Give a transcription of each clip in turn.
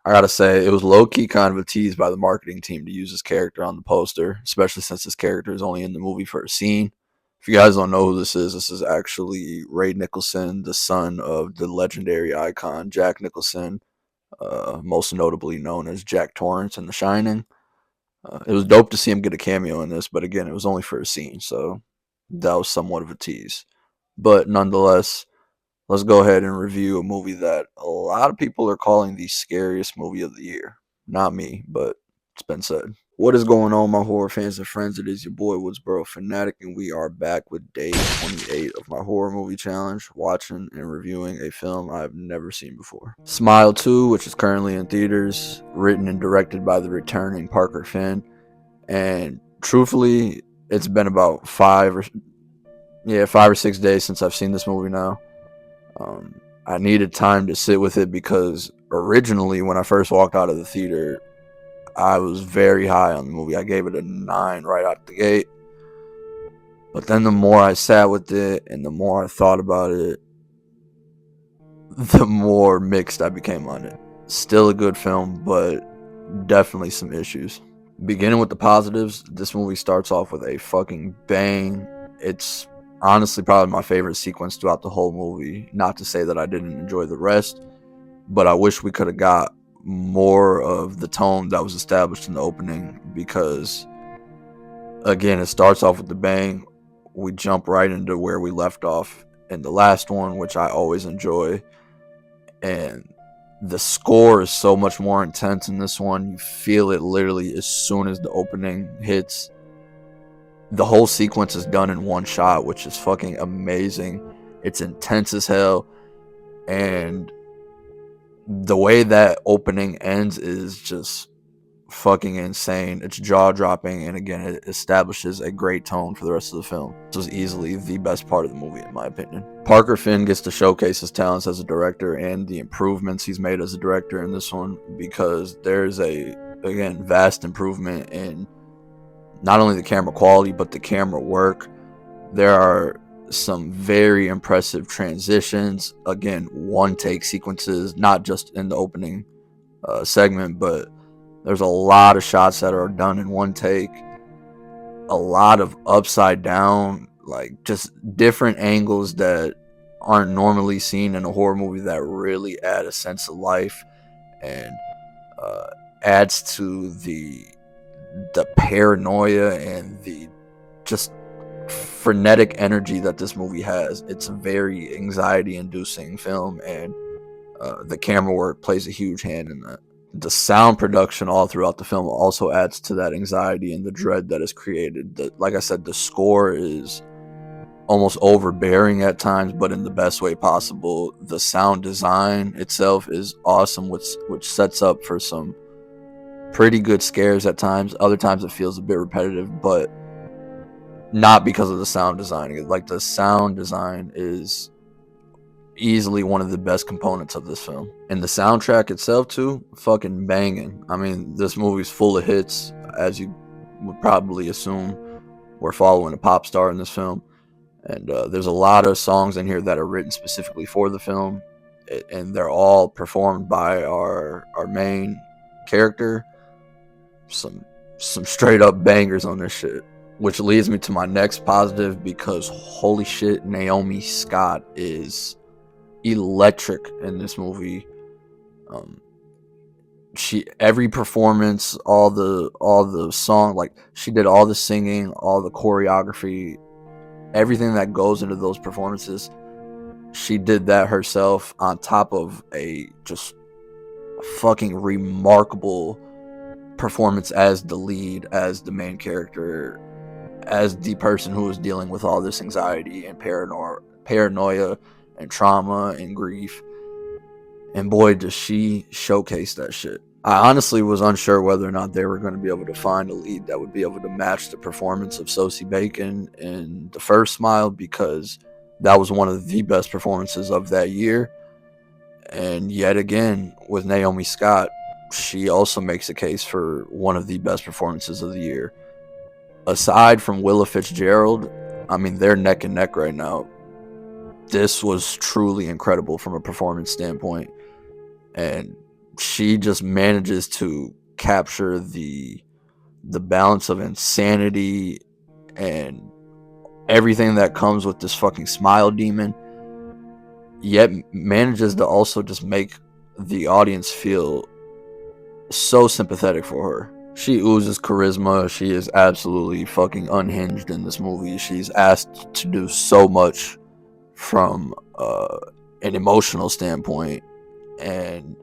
I gotta say, it was low key kind of a tease by the marketing team to use his character on the poster, especially since his character is only in the movie for a scene. If you guys don't know who this is actually Ray Nicholson, the son of the legendary icon Jack Nicholson, most notably known as Jack Torrance in The Shining. It was dope to see him get a cameo in this, but again, it was only for a scene, so that was somewhat of a tease. But nonetheless, let's go ahead and review a movie that a lot of people are calling the scariest movie of the year. Not me, but it's been said. What is going on, my horror fans and friends? It is your boy Woodsboro Fanatic, and we are back with day 28 of my horror movie challenge, watching and reviewing a film I've never seen before. Smile 2, which is currently in theaters, written and directed by the returning Parker Finn. And truthfully, it's been about 5 or 6 days since I've seen this movie now. I needed time to sit with it because originally, when I first walked out of the theater, I was very high on the movie. I gave it a 9 right out the gate. But then the more I sat with it and the more I thought about it, the more mixed I became on it. Still a good film, but definitely some issues. Beginning with the positives, this movie starts off with a fucking bang. It's honestly probably my favorite sequence throughout the whole movie. Not to say that I didn't enjoy the rest, but I wish we could have got more of the tone that was established in the opening, because again, it starts off with the bang. We jump right into where we left off in the last one, which I always enjoy, and the score is so much more intense in this one. You feel it literally as soon as the opening hits. The whole sequence is done in one shot, which is fucking amazing. It's intense as hell, and the way that opening ends is just fucking insane. It's jaw-dropping, and again, it establishes a great tone for the rest of the film. This was easily the best part of the movie, in my opinion. Parker Finn gets to showcase his talents as a director and the improvements he's made as a director in this one, because there's a, again, vast improvement in not only the camera quality, but the camera work. There are some very impressive transitions. Again, one take sequences, not just in the opening segment, but there's a lot of shots that are done in one take. A lot of upside down, like just different angles that aren't normally seen in a horror movie that really add a sense of life and adds to the paranoia and the just frenetic energy that this movie has. It's a very anxiety-inducing film, and the camera work plays a huge hand in that. The sound production all throughout the film also adds to that anxiety and the dread that is created. Like I said, the score is almost overbearing at times, but in the best way possible. The sound design itself is awesome, which sets up for some pretty good scares at times. Other times it feels a bit repetitive, but not because of the sound design. Like, the sound design is easily one of the best components of this film, and the soundtrack itself too, fucking banging. I mean, this movie's full of hits, as you would probably assume. We're following a pop star in this film, and there's a lot of songs in here that are written specifically for the film, and they're all performed by our main character. Some straight up bangers on this shit, which leads me to my next positive, because holy shit, Naomi Scott is electric in this movie. She, every performance, all the song, like, she did all the singing, all the choreography, everything that goes into those performances. She did that herself, on top of a just fucking remarkable performance as the lead, as the main character, as the person who is dealing with all this anxiety and paranoia and trauma and grief. And boy, does she showcase that shit. I honestly was unsure whether or not they were going to be able to find a lead that would be able to match the performance of Sosie Bacon in the first Smile, because that was one of the best performances of that year. And yet again, with Naomi Scott, she also makes a case for one of the best performances of the year. Aside from Willa Fitzgerald, I mean, they're neck and neck right now. This was truly incredible from a performance standpoint, and she just manages to capture the balance of insanity and everything that comes with this fucking smile demon, yet manages to also just make the audience feel so sympathetic for her. She oozes charisma. She is absolutely fucking unhinged in this movie. She's asked to do so much from an emotional standpoint, and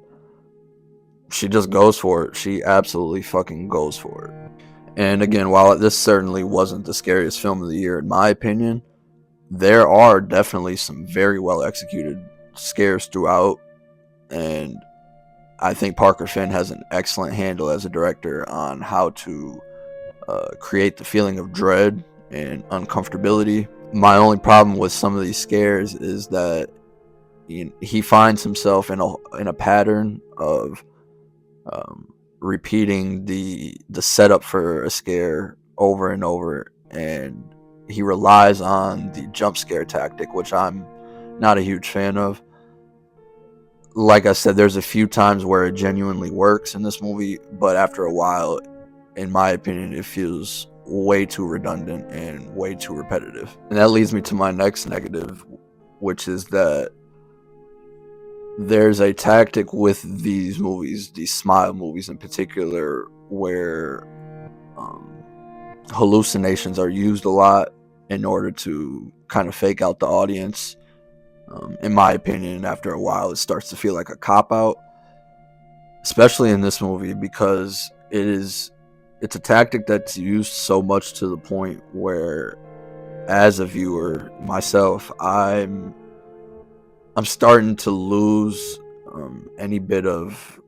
she just goes for it. She absolutely fucking goes for it. And again, while this certainly wasn't the scariest film of the year, in my opinion, there are definitely some very well executed scares throughout. And I think Parker Finn has an excellent handle as a director on how to create the feeling of dread and uncomfortability. My only problem with some of these scares is that he finds himself in a pattern of repeating the setup for a scare over and over, and he relies on the jump scare tactic, which I'm not a huge fan of. Like I said, there's a few times where it genuinely works in this movie, but after a while, in my opinion, it feels way too redundant and way too repetitive. And that leads me to my next negative, which is that there's a tactic with these movies, these smile movies in particular, where hallucinations are used a lot in order to kind of fake out the audience. In my opinion, after a while, it starts to feel like a cop out, especially in this movie, because it's a tactic that's used so much to the point where, as a viewer myself, I'm starting to lose any bit of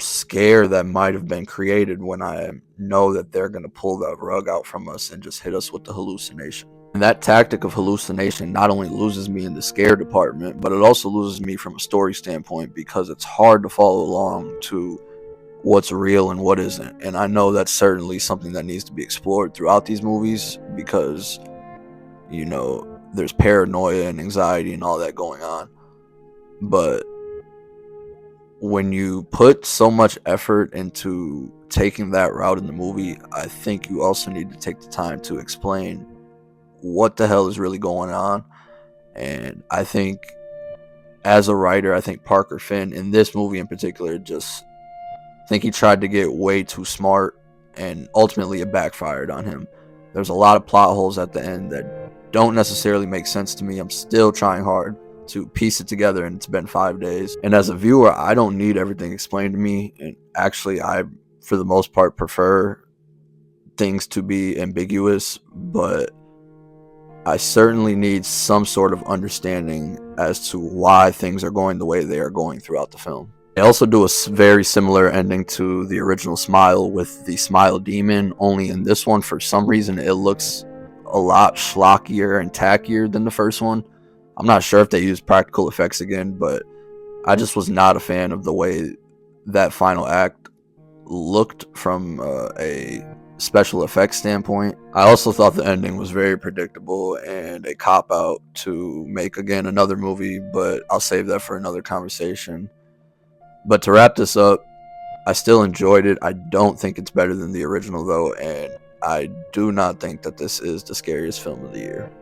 scare that might have been created when I know that they're going to pull the rug out from us and just hit us with the hallucination. And that tactic of hallucination not only loses me in the scare department, but it also loses me from a story standpoint, because it's hard to follow along to what's real and what isn't. And I know that's certainly something that needs to be explored throughout these movies, because there's paranoia and anxiety and all that going on. But when you put so much effort into taking that route in the movie, I think you also need to take the time to explain what the hell is really going on. And I think, as a writer, I think Parker Finn, in this movie in particular, I think he tried to get way too smart, and ultimately it backfired on him. There's a lot of plot holes at the end that don't necessarily make sense to me. I'm still trying hard to piece it together, and it's been 5 days. And as a viewer, I don't need everything explained to me. And actually, I, for the most part, prefer things to be ambiguous, but I certainly need some sort of understanding as to why things are going the way they are going throughout the film. They also do a very similar ending to the original Smile with the Smile Demon, only in this one, for some reason, it looks a lot schlockier and tackier than the first one. I'm not sure if they used practical effects again, but I just was not a fan of the way that final act looked from a special effects standpoint. I also thought the ending was very predictable and a cop out to make, again, another movie, but I'll save that for another conversation. But to wrap this up, I still enjoyed it. I don't think it's better than the original, though, and I do not think that this is the scariest film of the year.